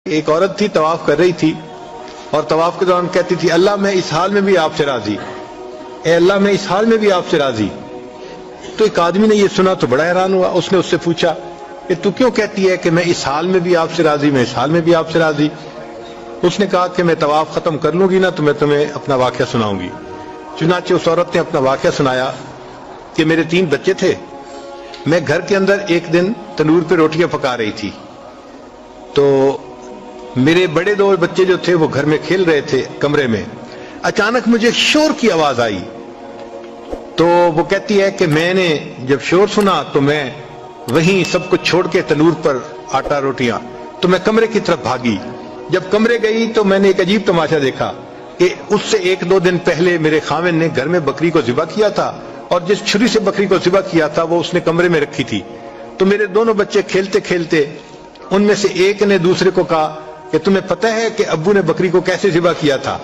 ایک عورت تھی طواف کر رہی تھی اور طواف کے دوران کہتی تھی اللہ میں اس حال میں بھی آپ سے راضی، اے اللہ میں اس حال میں بھی آپ سے راضی۔ تو ایک آدمی نے یہ سنا تو بڑا حیران ہوا، اس نے اس سے پوچھا کہ تو کیوں کہتی ہے کہ میں اس حال میں بھی آپ سے راضی، میں اس حال میں بھی آپ سے راضی؟ اس نے کہا کہ میں طواف ختم کر لوں گی نا تو میں تمہیں اپنا واقعہ سناؤں گی۔ چنانچہ اس عورت نے اپنا واقعہ سنایا کہ میرے 3 بچے تھے، میں گھر کے اندر ایک دن تنور پہ روٹیاں پکا رہی تھی تو میرے بڑے 2 بچے جو تھے وہ گھر میں کھیل رہے تھے کمرے میں، اچانک مجھے شور کی آواز آئی تو وہ کہتی ہے کہ میں نے جب شور سنا تو میں وہیں سب کچھ چھوڑ کے تنور پر آٹا روٹیاں تو میں کمرے کی طرف بھاگی۔ جب کمرے گئی تو میں نے ایک عجیب تماشا دیکھا کہ اس سے 1-2 دن پہلے میرے خاوند نے گھر میں بکری کو ذبح کیا تھا اور جس چھری سے بکری کو ذبح کیا تھا وہ اس نے کمرے میں رکھی تھی۔ تو میرے دونوں بچے کھیلتے کھیلتے ان میں سے ایک نے دوسرے کو کہا کہ تمہیں پتہ ہے کہ ابو نے بکری کو کیسے ذبح کیا تھا؟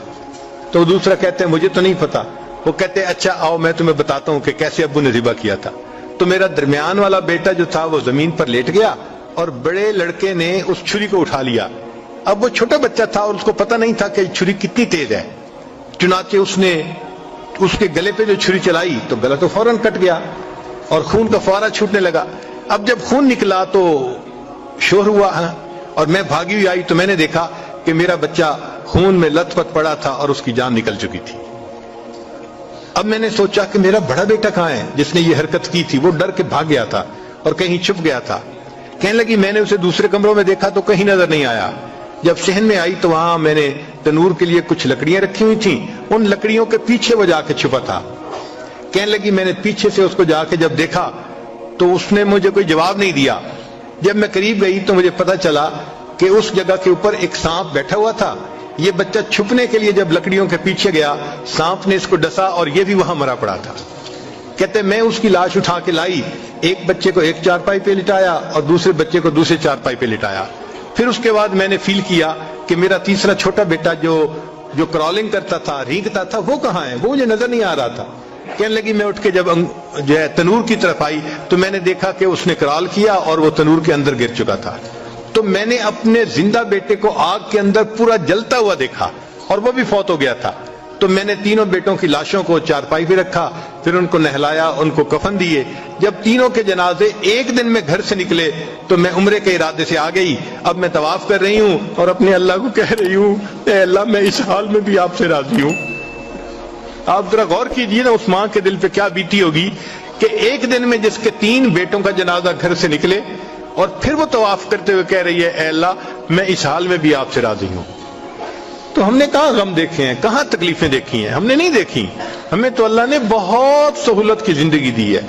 تو دوسرا کہتے ہیں مجھے تو نہیں پتا۔ وہ کہتے ہیں اچھا آؤ میں تمہیں بتاتا ہوں کہ کیسے ابو نے ذبح کیا تھا۔ تو میرا درمیان والا بیٹا جو تھا وہ زمین پر لیٹ گیا اور بڑے لڑکے نے اس چھری کو اٹھا لیا۔ اب وہ چھوٹا بچہ تھا اور اس کو پتہ نہیں تھا کہ چھری کتنی تیز ہے، چنانچہ اس نے اس کے گلے پہ جو چھری چلائی تو گلا تو فوراً کٹ گیا اور خون کا فوارہ چھوٹنے لگا۔ اب جب خون نکلا تو شور ہوا اور میں بھاگی ہوئی آئی تو میں نے دیکھا کہ میرا بچہ خون میں لت پت پڑا تھا اور اس کی جان نکل چکی تھی۔ اب میں نے سوچا کہ میرا بڑا بیٹا کہاں ہے جس نے یہ حرکت کی تھی؟ وہ ڈر کے بھاگ گیا تھا اور کہیں چھپ گیا تھا۔ کہنے لگی میں نے اسے دوسرے کمروں میں دیکھا تو کہیں نظر نہیں آیا۔ جب صحن میں آئی تو وہاں میں نے تنور کے لیے کچھ لکڑیاں رکھی ہوئی تھیں، ان لکڑیوں کے پیچھے وہ جا کے چھپا تھا۔ کہنے لگی میں نے پیچھے سے اس کو جا کے جب دیکھا تو اس نے مجھے کوئی جواب نہیں دیا۔ جب میں قریب گئی تو مجھے پتا چلا کہ اس جگہ کے اوپر ایک سانپ بیٹھا ہوا تھا۔ یہ بچہ چھپنے کے لیے جب لکڑیوں کے پیچھے گیا سانپ نے اس کو ڈسا اور یہ بھی وہاں مرا پڑا تھا۔ کہتے میں اس کی لاش اٹھا کے لائی، ایک بچے کو ایک چارپائی پہ لٹایا اور دوسرے بچے کو دوسرے چارپائی پہ لٹایا۔ پھر اس کے بعد میں نے فیل کیا کہ میرا تیسرا چھوٹا بیٹا جو کرالنگ کرتا تھا، رینگتا تھا، وہ کہاں ہے؟ وہ مجھے نظر نہیں آ رہا تھا۔ کہنے لگی میں اٹھ کے جب جو ہے تنور کی طرف آئی تو میں نے دیکھا کہ اس نے کرال کیا اور وہ تنور کے اندر گر چکا تھا۔ تو میں نے اپنے زندہ بیٹے کو آگ کے اندر پورا جلتا ہوا دیکھا اور وہ بھی فوت ہو گیا تھا۔ تو میں نے تینوں بیٹوں کی لاشوں کو چارپائی پہ رکھا، پھر ان کو نہلایا، ان کو کفن دیے۔ جب تینوں کے جنازے ایک دن میں گھر سے نکلے تو میں عمرے کے ارادے سے آ گئی۔ اب میں طواف کر رہی ہوں اور اپنے اللہ کو کہہ رہی ہوں اے اللہ میں اس حال میں بھی آپ سے راضی ہوں۔ آپ ذرا غور کیجئے نا اس ماں کے دل پہ کیا بیتی ہوگی کہ ایک دن میں جس کے 3 بیٹوں کا جنازہ گھر سے نکلے اور پھر وہ طواف کرتے ہوئے کہہ رہی ہے اے اللہ میں اس حال میں بھی آپ سے راضی ہوں۔ تو ہم نے کہاں غم دیکھے ہیں، کہاں تکلیفیں دیکھی ہیں؟ ہم نے نہیں دیکھی۔ ہمیں تو اللہ نے بہت سہولت کی زندگی دی ہے۔